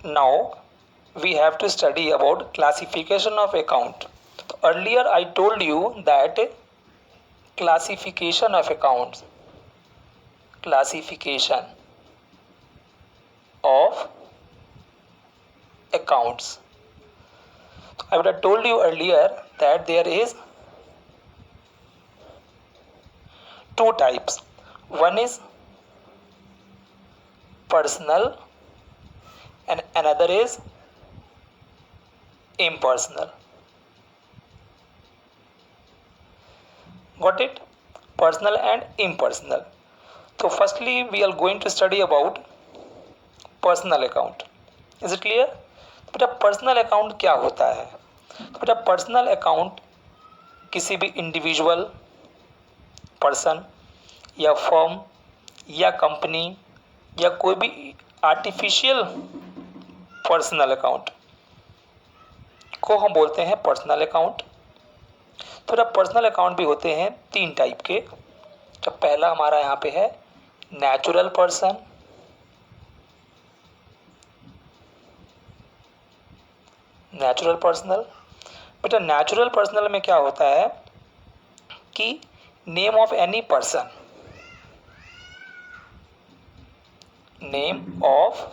Now we have to study about classification of account. Earlier I told you that classification of accounts, classification of accounts. I would have told you earlier that there is two types. One is personal and another is impersonal. Got it? Personal and impersonal. So firstly we are going to study about personal account. Is it clear? बेटा personal account क्या होता है? तो बेटा personal account किसी भी individual person या firm या कंपनी या कोई भी आर्टिफिशियल पर्सनल अकाउंट को हम बोलते हैं पर्सनल अकाउंट. तो बेटा पर्सनल अकाउंट भी होते हैं तीन टाइप के. तो पहला हमारा यहाँ पे है नेचुरल पर्सन, नेचुरल पर्सनल. बेटा नेचुरल पर्सनल में क्या होता है कि name of any person, name of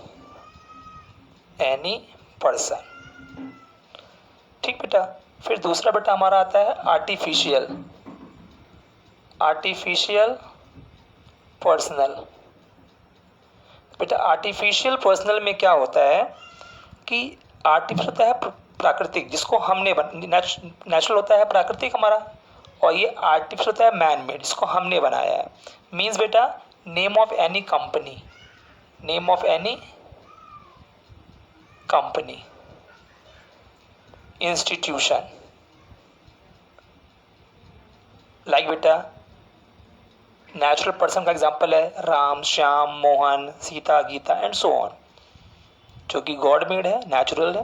any person. ठीक बेटा. फिर दूसरा बेटा हमारा आता है आर्टिफिशियल, आर्टिफिशियल पर्सनल. बेटा आर्टिफिशियल पर्सनल में क्या होता है कि आर्टिफिशियल होता है प्राकृतिक, जिसको हमने नेचुरल होता है प्राकृतिक हमारा, और ये आर्टिफिशियल होता है मैन मेड, जिसको हमने बनाया है. मीन्स बेटा name of any company, name of any company, institution, like बेटा नेचुरल पर्सन का एग्जांपल है Ram, Shyam, Mohan, Sita, Gita and so on, जो कि गॉड मेड है, नेचुरल है.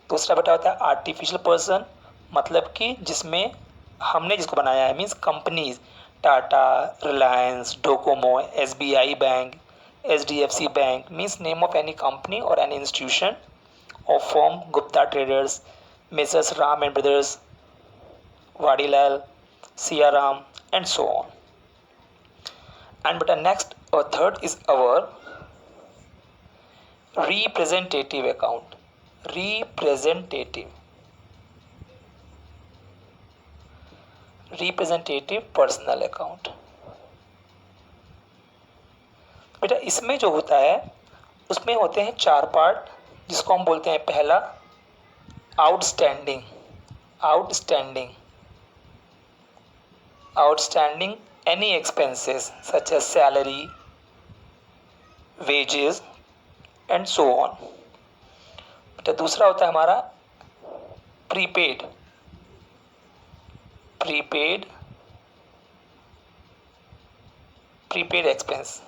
दूसरा बेटा होता है आर्टिफिशियल पर्सन, मतलब कि जिसमें हमने जिसको बनाया है, means companies Tata, Reliance, Docomo, SBI bank, HDFC bank. Means name of any company or any institution of firm Gupta traders, Mrs Ram and brothers, Vadilal, Siyaram and so on. And बेटा नेक्स्ट और third is our representative account, representative, representative personal account. बेटा इसमें जो होता है उसमें होते हैं चार पार्ट, जिसको हम बोलते हैं पहला outstanding, outstanding, outstanding any expenses such as salary, wages and so on. बेटा दूसरा होता है हमारा प्रीपेड, प्रीपेड, प्रीपेड एक्सपेंस,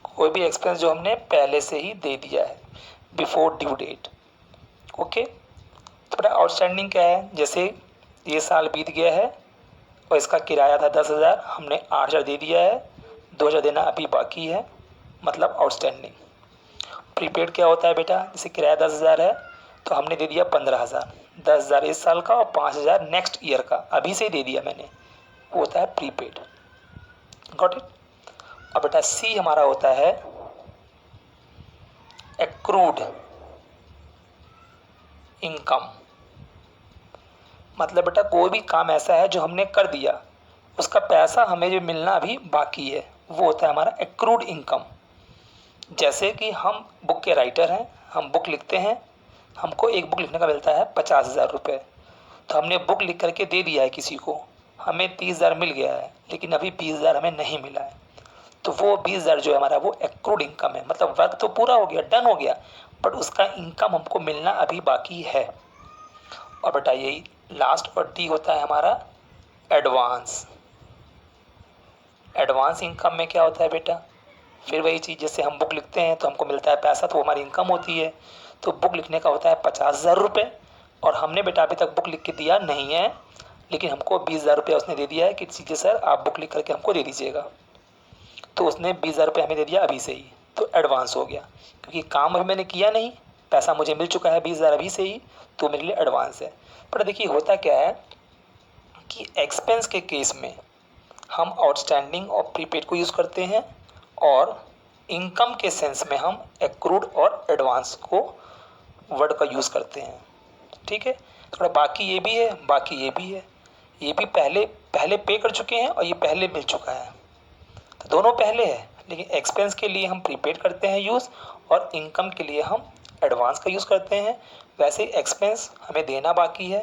कोई भी एक्सपेंस जो हमने पहले से ही दे दिया है बिफोर ड्यू डेट. ओके. तो बेटा आउटस्टैंडिंग क्या है? जैसे ये साल बीत गया है और इसका किराया था 10,000, हमने 8,000 दे दिया है, 2,000 देना अभी बाकी है, मतलब आउटस्टैंडिंग. प्रीपेड क्या होता है बेटा? जैसे किराया 10,000 है तो हमने दे दिया 15,000, 10,000 इस साल का और 5,000 नेक्स्ट ईयर का, अभी से ही दे दिया मैंने, वो होता है प्रीपेड. Got it? अब बेटा सी हमारा होता है एक्रूड इनकम. मतलब बेटा कोई भी काम ऐसा है जो हमने कर दिया, उसका पैसा हमें जो मिलना अभी बाकी है, वो होता है हमारा एक्रूड इनकम. जैसे कि हम बुक के राइटर हैं, हम बुक लिखते हैं, हमको एक बुक लिखने का मिलता है 50,000 रुपये. तो हमने बुक लिख करके दे दिया है किसी को, हमें 30,000 मिल गया है, लेकिन अभी 20,000 हमें नहीं मिला है. तो वो 20,000 जो है हमारा वो एक्रूड इनकम है, मतलब वर्क तो पूरा हो गया, डन हो गया, बट उसका इनकम हमको मिलना अभी बाकी है. और बेटा यही लास्ट और डी होता है हमारा एडवांस. एडवांस इनकम में क्या होता है बेटा? फिर वही चीज़, जैसे हम बुक लिखते हैं तो हमको मिलता है पैसा, तो वो हमारी इनकम होती है. तो बुक लिखने का होता है 50,000 रुपये, और हमने बेटा अभी तक बुक लिख के दिया नहीं है, लेकिन हमको 20,000 रुपये उसने दे दिया है कि ठीक है सर आप बुक लिख करके हमको दे दीजिएगा. तो उसने 20,000 रुपये हमें दे दिया अभी से ही, तो एडवांस हो गया, क्योंकि काम अभी मैंने किया नहीं, पैसा मुझे मिल चुका है 20,000 अभी से ही, तो मेरे लिए एडवांस है। पर देखिए होता क्या है कि एक्सपेंस के केस में हम आउटस्टैंडिंग और प्रीपेड को यूज़ करते हैं, और इनकम के सेंस में हम एक्रूड और एडवांस को वर्ड का यूज़ करते हैं। ठीक है, थोड़ा बाकी ये भी है, बाकी ये भी है, ये भी पहले पहले पे कर चुके हैं और ये पहले मिल चुका है, तो दोनों पहले है। लेकिन एक्सपेंस के लिए हम प्रीपेड करते हैं यूज़, और इनकम के लिए हम एडवांस का यूज़ करते हैं। वैसे एक्सपेंस हमें देना बाकी है,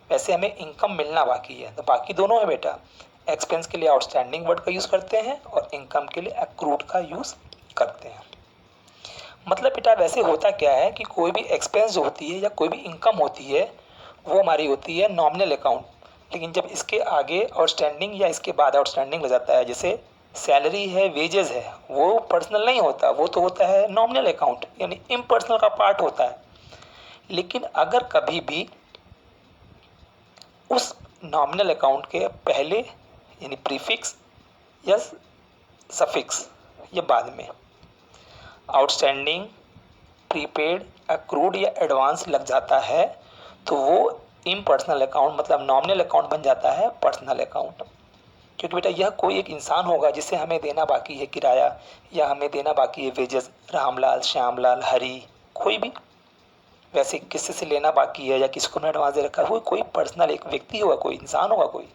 वैसे हमें इनकम मिलना बाकी है, तो बाकी दोनों है बेटा। एक्सपेंस के लिए आउटस्टैंडिंग वर्ड का यूज़ करते हैं और इनकम के लिए एक्रूड का यूज़ करते हैं। मतलब बेटा वैसे होता क्या है कि कोई भी एक्सपेंस जो होती है या कोई भी इनकम होती है वो हमारी होती है नॉमिनल अकाउंट, लेकिन जब इसके आगे आउटस्टैंडिंग या इसके बाद आउटस्टैंडिंग लग जाता है, जैसे सैलरी है, वेजेस है, वो पर्सनल नहीं होता, वो तो होता है नॉमिनल अकाउंट, यानी इम्पर्सनल का पार्ट होता है। लेकिन अगर कभी भी उस नॉमिनल अकाउंट के पहले यानी प्रीफिक्स या सफिक्स या बाद में आउटस्टैंडिंग, प्रीपेड, एक्रूड या एडवांस लग जाता है, तो वो इम्पर्सनल अकाउंट मतलब नॉमिनल अकाउंट बन जाता है पर्सनल अकाउंट। क्योंकि बेटा यह कोई एक इंसान होगा जिसे हमें देना बाकी है किराया, या हमें देना बाकी है वेजेस, रामलाल, श्यामलाल, हरी, कोई भी वैसे किसी से लेना बाकी है या किसको हमने एडवांस दे रखा है, वो कोई पर्सनल एक व्यक्ति होगा, कोई इंसान होगा कोई,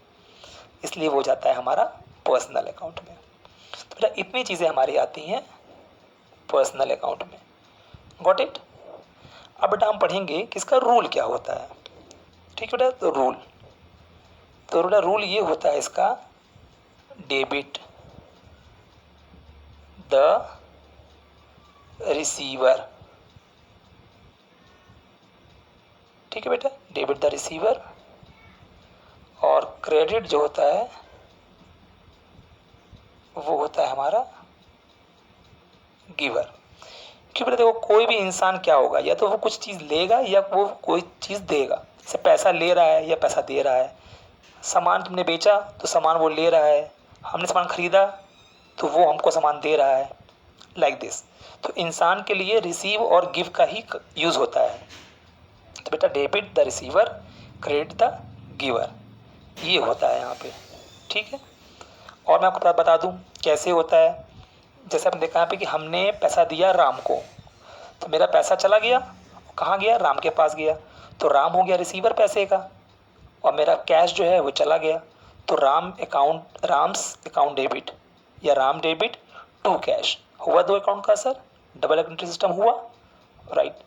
इसलिए वो जाता है हमारा पर्सनल अकाउंट में। तो बेटा इतनी चीज़ें हमारी आती हैं पर्सनल अकाउंट में। Got it. अब बेटा हम पढ़ेंगे कि इसका रूल क्या होता है। ठीक है बेटा, तो बेटा रूल ये होता है इसका, डेबिट द रिसीवर। ठीक है बेटा, डेबिट द रिसीवर, और क्रेडिट जो होता है वो होता है हमारा गिवर। क्योंकि बेटा देखो कोई भी इंसान क्या होगा, या तो वो कुछ चीज़ लेगा या वो कोई चीज़ देगा। जैसे पैसा ले रहा है या पैसा दे रहा है, सामान तुमने बेचा तो सामान वो ले रहा है, हमने सामान खरीदा तो वो हमको सामान दे रहा है, लाइक दिस। तो इंसान के लिए रिसीव और गिव का ही यूज़ होता है। तो बेटा debit the receiver, credit the giver, ये होता है यहाँ पे। ठीक है, और मैं आपको बता दूँ कैसे होता है। जैसे आपने देखा यहाँ पे कि हमने पैसा दिया राम को, तो मेरा पैसा चला गया, कहाँ गया, राम के पास गया, तो राम हो गया रिसीवर पैसे का, और मेरा कैश जो है वो चला गया, तो राम्स अकाउंट डेबिट या राम डेबिट टू कैश हुआ, दो अकाउंट का सर डबल अकाउंट सिस्टम हुआ, राइट।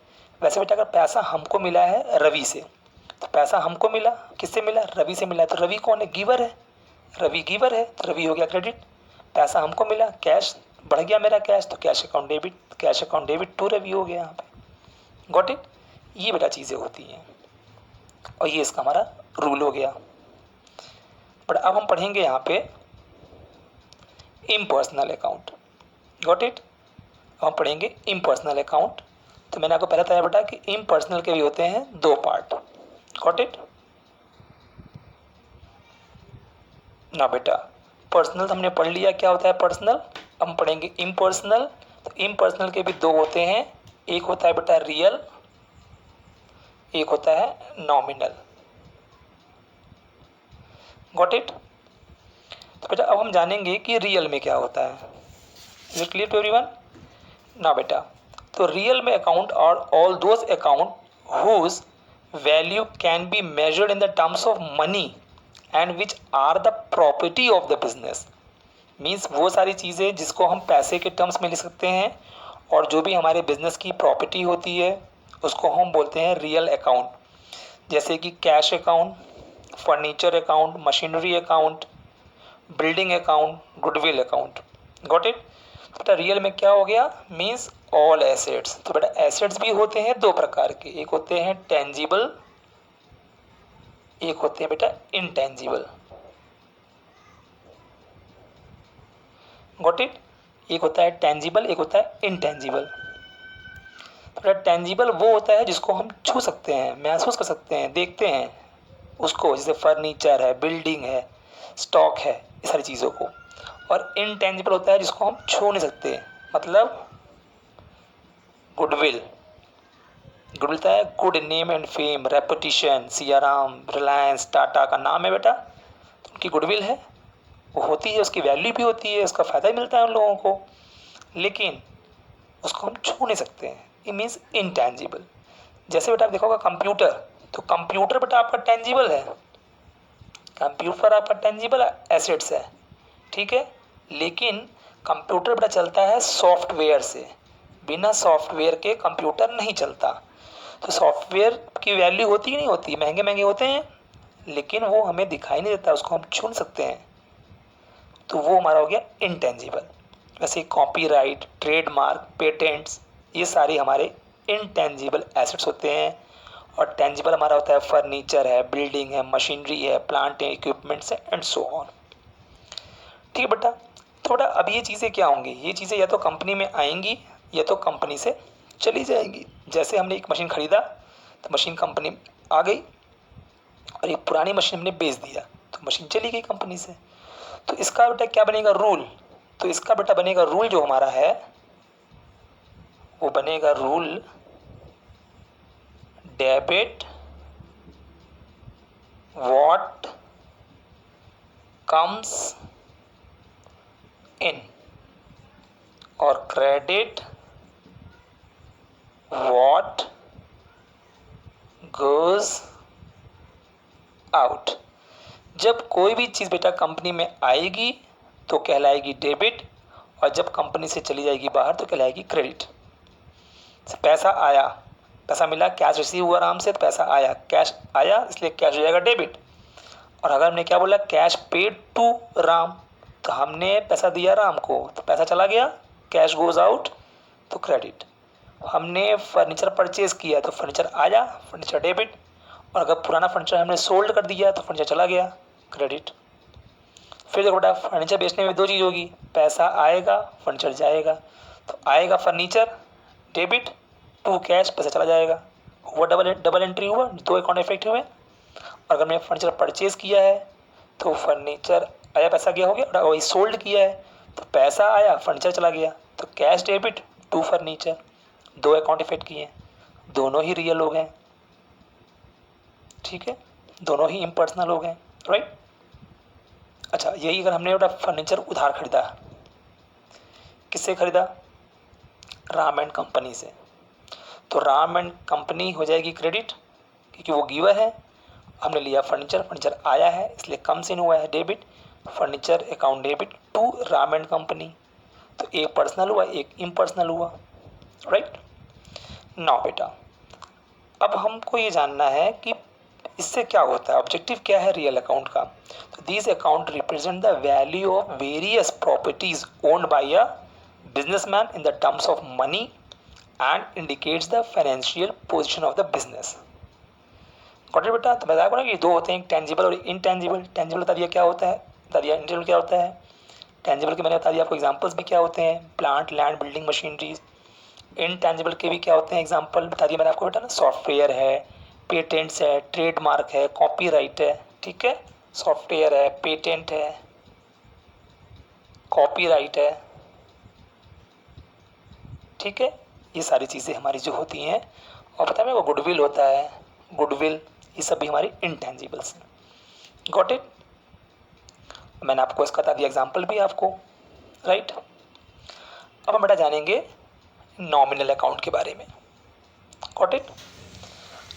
वैसे बेटा अगर पैसा हमको मिला है रवि से, तो पैसा हमको मिला किससे मिला, रवि से मिला, तो रवि कौन है, गिवर है, रवि गिवर है, तो रवि हो गया क्रेडिट। पैसा हमको मिला, कैश बढ़ गया मेरा कैश, तो cash account debit to Ravi हो गया यहाँ पे। Got it. ये बेटा चीज़ें होती हैं, और ये इसका हमारा रूल हो गया। बट अब हम पढ़ेंगे यहाँ पे इम्पर्सनल अकाउंट। Got it. हम पढ़ेंगे इम्पर्सनल अकाउंट। तो मैंने आपको पहले बताया बेटा कि इम्पर्सनल के भी होते हैं दो पार्ट। गॉट इट ना बेटा। पर्सनल हमने पढ़ लिया क्या होता है पर्सनल, अब हम पढ़ेंगे इम्पर्सनल। तो इम्पर्सनल के भी दो होते हैं, एक होता है बेटा रियल, एक होता है नॉमिनल। Got it. तो बेटा अब हम जानेंगे कि रियल में क्या होता है। Is it clear to everyone? ना बेटा, तो रियल में अकाउंट और all those account whose value can be measured in the terms of money and which are the property of the business. Means वो सारी चीज़ें जिसको हम पैसे के टर्म्स में लिख सकते हैं, और जो भी हमारे बिजनेस की प्रॉपर्टी होती है उसको हम बोलते हैं रियल अकाउंट। जैसे कि cash account, furniture account, machinery account, building account, goodwill account. Got it. बेटा रियल में क्या हो गया, मीन्स ऑल एसेट्स। तो बेटा एसेट्स भी होते हैं दो प्रकार के, एक होते हैं टेंजिबल, एक होते हैं बेटा इनटेंजिबल। Got it. एक होता है टेंजिबल, एक होता है इनटेंजिबल। तो बेटा टेंजिबल वो होता है जिसको हम छू सकते हैं, महसूस कर सकते हैं, देखते हैं उसको, जैसे फर्नीचर है, बिल्डिंग है, स्टॉक है, इस सारी चीज़ों को। और इनटेंजिबल होता है जिसको हम छू नहीं सकते, मतलब गुडविल, गुडविल होता है good name and fame, reputation. Siyaram, Reliance, Tata का नाम है बेटा, तो उनकी गुडविल है, वो होती है, उसकी वैल्यू भी होती है, उसका फ़ायदा मिलता है उन लोगों को, लेकिन उसको हम छू नहीं सकते हैं। It means intangible. जैसे बेटा आप देखोगे कंप्यूटर, तो कंप्यूटर बेटा आपका टेंजिबल है, कंप्यूटर आपका टेंजिबल एसेट्स है, ठीक है, लेकिन कंप्यूटर बेटा चलता है सॉफ्टवेयर से, बिना सॉफ्टवेयर के कंप्यूटर नहीं चलता। तो सॉफ्टवेयर की वैल्यू होती ही नहीं होती, महंगे महंगे होते हैं, लेकिन वो हमें दिखाई नहीं देता, उसको हम छू सकते हैं, तो वो हमारा हो गया इनटेंजिबल। वैसे कॉपीराइट, ट्रेडमार्क, पेटेंट्स, ये सारे हमारे इनटेंजिबल एसेट्स होते हैं। और टेंजिबल हमारा होता है फर्नीचर है, बिल्डिंग है, मशीनरी है, प्लांट है, इक्विपमेंट्स है एंड सो ऑन। ठीक है बेटा, तो बेटा अब ये चीज़ें क्या होंगी, ये चीज़ें या तो कंपनी में आएंगी या तो कंपनी से चली जाएंगी। जैसे हमने एक मशीन खरीदा तो मशीन कंपनी में आ गई, और एक पुरानी मशीन हमने बेच दिया तो मशीन चली गई कंपनी से। तो इसका बेटा क्या बनेगा रूल, तो इसका बेटा बनेगा रूल जो हमारा है वो बनेगा रूल डेबिट व्हाट कम्स इन और क्रेडिट व्हाट गोज आउट। जब कोई भी चीज़ बेटा कंपनी में आएगी तो कहलाएगी डेबिट, और जब कंपनी से चली जाएगी बाहर तो कहलाएगी क्रेडिट। पैसा आया, पैसा मिला, कैश रिसीव हुआ आराम से, तो पैसा आया, कैश आया, इसलिए कैश हो जाएगा डेबिट। और अगर हमने क्या बोला, कैश पेड टू राम, तो हमने पैसा दिया राम को तो पैसा चला गया, कैश गोज आउट तो क्रेडिट। हमने फर्नीचर परचेज किया तो फर्नीचर आया, फर्नीचर डेबिट। और अगर पुराना फर्नीचर हमने सोल्ड कर दिया तो फर्नीचर चला गया, क्रेडिट। फिर देखो बेटा फर्नीचर बेचने में दो चीज़ होगी, पैसा आएगा, फर्नीचर जाएगा। तो आएगा फर्नीचर डेबिट, टू कैश, पैसा चला जाएगा, हुआ डबल डबल एंट्री हुआ, दो अकाउंट इफेक्ट हुए। और अगर मैंने फर्नीचर परचेज किया है तो फर्नीचर आया, पैसा गया हो गया, और वही सोल्ड किया है तो पैसा आया, फर्नीचर चला गया, तो कैश डेबिट टू फर्नीचर, दो अकाउंट इफेक्ट किए, दोनों ही रियल हो गए, ठीक है, दोनों ही इम्पर्सनल हो गए, राइट। अच्छा, यही अगर हमने बेटा फर्नीचर उधार खरीदा, किससे खरीदा, राम एंड कंपनी से, तो राम एंड कंपनी हो जाएगी क्रेडिट क्योंकि वो गिवर है। हमने लिया फर्नीचर, फर्नीचर आया है इसलिए कम से हुआ है debit, furniture account debit to Ram and company, तो एक पर्सनल हुआ एक इम्पर्सनल हुआ, राइट। नाउ बेटा अब हमको ये जानना है कि इससे क्या होता है, ऑब्जेक्टिव क्या है रियल अकाउंट का। तो these account represent the value of various properties owned by a businessman in the terms of money and indicates the financial position of the business. Got it बेटा, तो बताया ना कि दो होते हैं, टेंजिबल और इनटेंजिबल। टेंजिबल बता दिया क्या होता है, बता दिया इंटेंजिबल क्या होता है। टेंजिबल के मैंने बता दिया आपको एग्जांपल्स भी क्या होते हैं, plant, land, building, machineries. Intangible के भी क्या होते हैं एग्जांपल बता दिया मैंने आपको बेटा ना, सॉफ्टवेयर है, पेटेंट्स है, ट्रेडमार्क है, कॉपीराइट है, ठीक है, सॉफ्टवेयर है, पेटेंट है, कॉपीराइट है, ठीक है, ये सारी चीज़ें हमारी जो होती हैं। और पता है मेरे को गुडविल होता है, गुडविल, ये सब भी हमारी इनटेंजिबल्स हैं। गॉट इट, मैंने आपको इसका बता दिया एग्जांपल भी आपको, राइट। अब हम बेटा जानेंगे नॉमिनल अकाउंट के बारे में। गॉट इट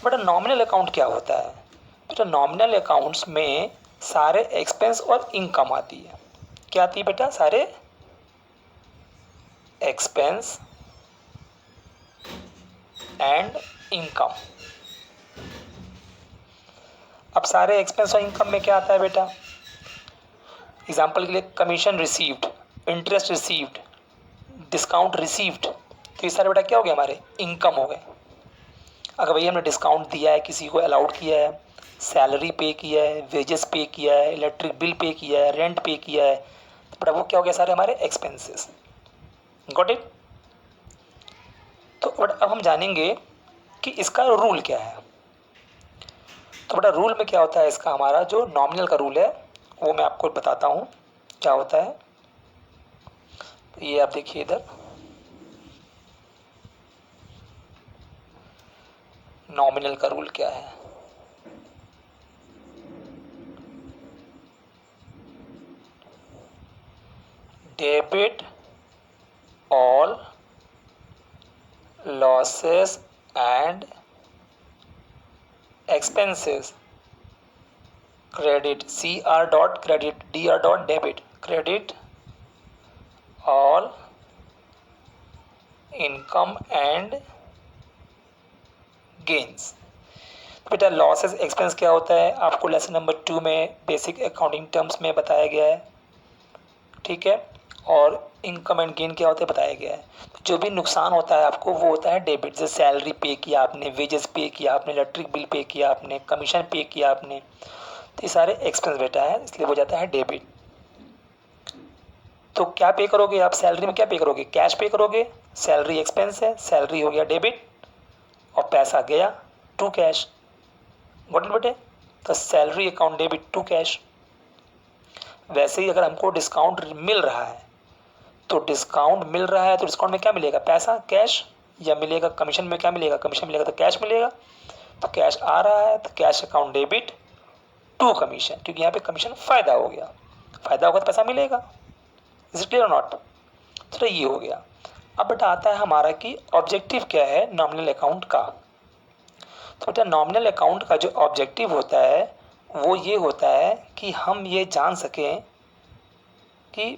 बेटा, नॉमिनल अकाउंट क्या होता है बेटा, नॉमिनल अकाउंट्स में सारे एक्सपेंस और इनकम आती है। क्या आती है बेटा, सारे एक्सपेंस एंड इनकम। अब सारे एक्सपेंस और इनकम में क्या आता है बेटा, एग्जाम्पल के लिए commission received, interest received, discount received, तो ये सारे बेटा क्या हो गए, हमारे इनकम हो गए। अगर भैया हमने डिस्काउंट दिया है, किसी को अलाउड किया है, सैलरी पे किया है, वेजेस पे किया है, इलेक्ट्रिक बिल पे किया है, रेंट पे किया है, तो बेटा वो क्या हो गया, सारे हमारे एक्सपेंसेस। Got it. तो बेटा अब हम जानेंगे कि इसका रूल क्या है। तो बेटा रूल में क्या होता है इसका, हमारा जो नॉमिनल का रूल है वो मैं आपको बताता हूँ क्या होता है। तो ये आप देखिए इधर, नॉमिनल का रूल क्या है? Debit all losses and expenses, credit CR dot credit DR dot debit, credit all income and gains। तो बेटा लॉसेस एक्सपेंस क्या होता है आपको लेसन नंबर 2 में बेसिक अकाउंटिंग टर्म्स में बताया गया है, ठीक है। और इनकम एंड गेन क्या होता है बताया गया है। तो जो भी नुकसान होता है आपको वो होता है डेबिट, जैसे सैलरी पे किया आपने, वेजेस पे किया आपने, इलेक्ट्रिक बिल पे किया आपने, कमीशन पे किया आपने, तो ये सारे एक्सपेंस बेटा है, इसलिए हो जाता है डेबिट। तो क्या पे करोगे आप सैलरी में, क्या पे करोगे? कैश पे करोगे, सैलरी एक्सपेंस है, सैलरी हो गया डेबिट और पैसा गया टू कैश। गॉट इट बेटे? तो salary account debit to cash. वैसे ही अगर हमको डिस्काउंट मिल रहा है तो डिस्काउंट मिल रहा है तो डिस्काउंट में क्या मिलेगा? पैसा, कैश, या मिलेगा कमीशन में? क्या मिलेगा? कमीशन मिलेगा तो कैश मिलेगा। तो कैश आ रहा है तो cash account debit to commission, क्योंकि यहाँ पे कमीशन फायदा हो गया, फायदा होगा तो पैसा मिलेगा। इज इट क्लियर और नॉट? तो ये हो गया। अब बेटा आता है हमारा कि ऑब्जेक्टिव क्या है नॉमिनल अकाउंट का। तो बेटा नॉमिनल अकाउंट का जो ऑब्जेक्टिव होता है वो ये होता है कि हम ये जान सकें कि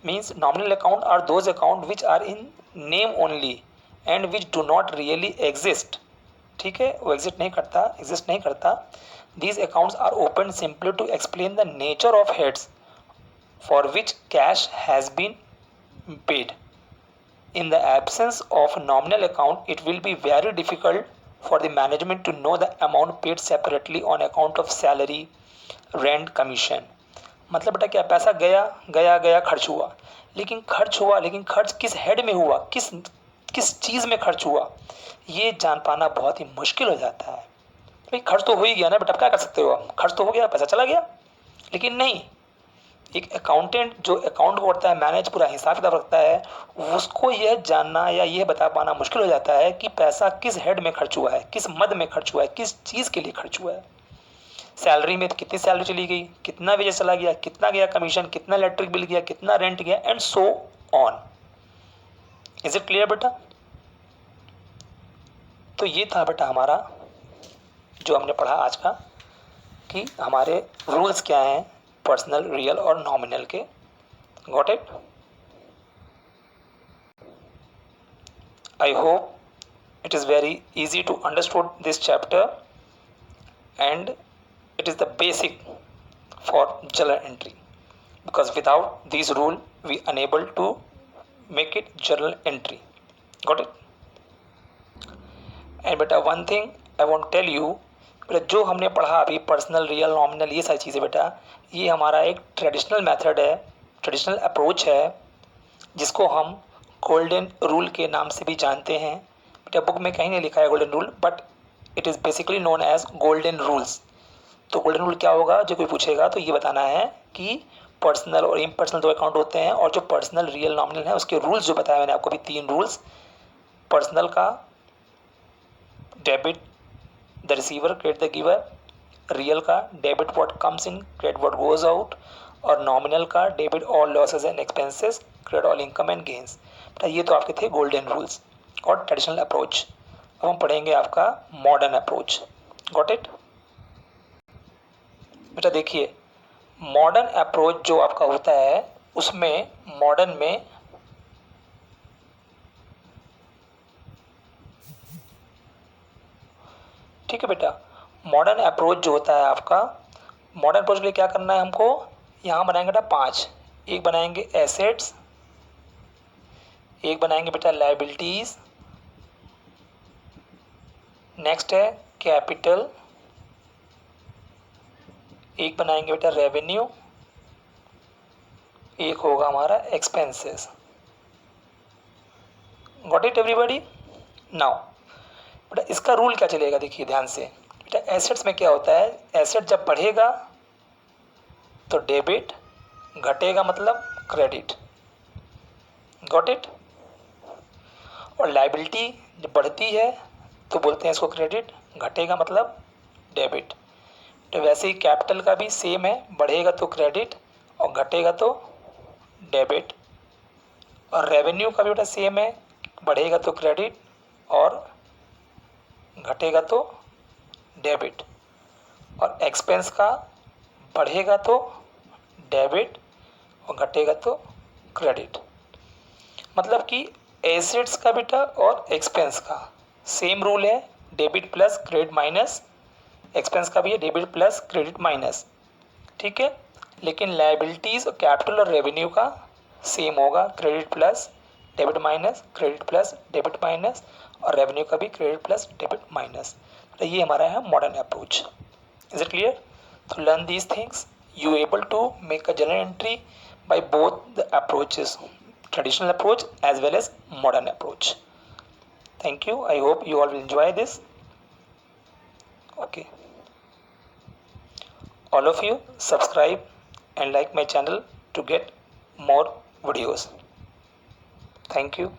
means nominal account are those account which are in name only and which do not really exist. ठीक है, वो एग्जिस्ट नहीं करता। These accounts are open simply to explain the nature of heads for which cash has been paid. In the absence of nominal account, it will be very difficult for the management to know the amount paid separately on account of salary, rent, commission। मतलब बेटा क्या, पैसा गया गया गया खर्च हुआ, लेकिन खर्च किस हेड में हुआ, किस चीज़ में खर्च हुआ, ये जान पाना बहुत ही मुश्किल हो जाता है। भाई खर्च तो हो ही गया ना बेटा, क्या कर सकते हो आप, खर्च तो हो गया, पैसा चला गया। लेकिन नहीं, एक अकाउंटेंट जो अकाउंट को करता है मैनेज, पूरा हिसाब किताब रखता है, उसको यह जानना या यह बता पाना मुश्किल हो जाता है कि पैसा किस हेड में खर्च हुआ है, किस मद में खर्च हुआ है, किस चीज़ के लिए खर्च हुआ है। सैलरी में कितनी सैलरी चली गई, कितना वेजेस चला गया, कितना गया कमीशन, कितना इलेक्ट्रिक बिल गया, कितना रेंट गया, and so on. Is it clear बेटा? तो ये था बेटा हमारा जो हमने पढ़ा आज का, कि हमारे रूल्स क्या हैं पर्सनल, रियल और नॉमिनल के। Got it? I hope it is very easy to understood this chapter and it is the basic for journal entry, because without these rule we unable to make it journal entry. Got it? And बेटा one thing I want to tell you, बेटा जो हमने पढ़ा अभी personal, real, nominal, ये सारी चीज़ें बेटा, ये हमारा एक ट्रेडिशनल मेथड है, ट्रेडिशनल अप्रोच है, जिसको हम गोल्डन रूल के नाम से भी जानते हैं। बेटा बुक में कहीं नहीं लिखा है golden rule, but it is basically known as golden rules. तो गोल्डन रूल क्या होगा, जो कोई पूछेगा तो ये बताना है कि पर्सनल और इम्पर्सनल दो अकाउंट होते हैं, और जो पर्सनल, रियल, नॉमिनल है उसके रूल्स जो बताया मैंने आपको भी 3 रूल्स। पर्सनल का debit the receiver, credit the giver. Real का debit what comes in, credit what goes out. और नॉमिनल का debit all losses and expenses, credit all income and gains. ये तो आपके थे गोल्डन रूल्स और ट्रेडिशनल अप्रोच। अब हम पढ़ेंगे आपका मॉडर्न अप्रोच। Got it? बेटा देखिए, मॉडर्न अप्रोच जो आपका होता है उसमें मॉडर्न में ठीक है बेटा, मॉडर्न अप्रोच जो होता है आपका, मॉडर्न अप्रोच के लिए क्या करना है हमको, यहाँ बनाएंगे बेटा 5। एक बनाएंगे एसेट्स, एक बनाएंगे बेटा लायबिलिटीज, नेक्स्ट है कैपिटल, एक बनाएंगे बेटा रेवेन्यू, एक होगा हमारा expenses. Got it everybody? Now बेटा इसका रूल क्या चलेगा, देखिए ध्यान से बेटा। एसेट्स में क्या होता है, एसेट जब बढ़ेगा तो डेबिट, घटेगा मतलब क्रेडिट। Got it? और लायबिलिटी जब बढ़ती है तो बोलते हैं इसको क्रेडिट, घटेगा मतलब डेबिट। तो वैसे ही कैपिटल का भी सेम है, बढ़ेगा तो क्रेडिट और घटेगा तो डेबिट। और रेवेन्यू का भी बेटा सेम है, बढ़ेगा तो क्रेडिट और घटेगा तो डेबिट। और एक्सपेंस का बढ़ेगा तो डेबिट और घटेगा तो क्रेडिट। मतलब कि एसेट्स का बेटा और एक्सपेंस का सेम रूल है, debit plus credit minus, expense का भी है डेबिट प्लस क्रेडिट माइनस, ठीक है। लेकिन लायबिलिटीज़ और कैपिटल और रेवेन्यू का सेम होगा, credit plus debit minus, credit plus debit minus, और रेवेन्यू का भी क्रेडिट प्लस डेबिट माइनस। तो ये हमारा है modern approach. Is it clear? तो learn these things, you able to make a journal entry by both the approaches, traditional approach as well as modern approach. Thank you. I hope you all will enjoy this. Okay. All of you subscribe and like my channel to get more videos. Thank you.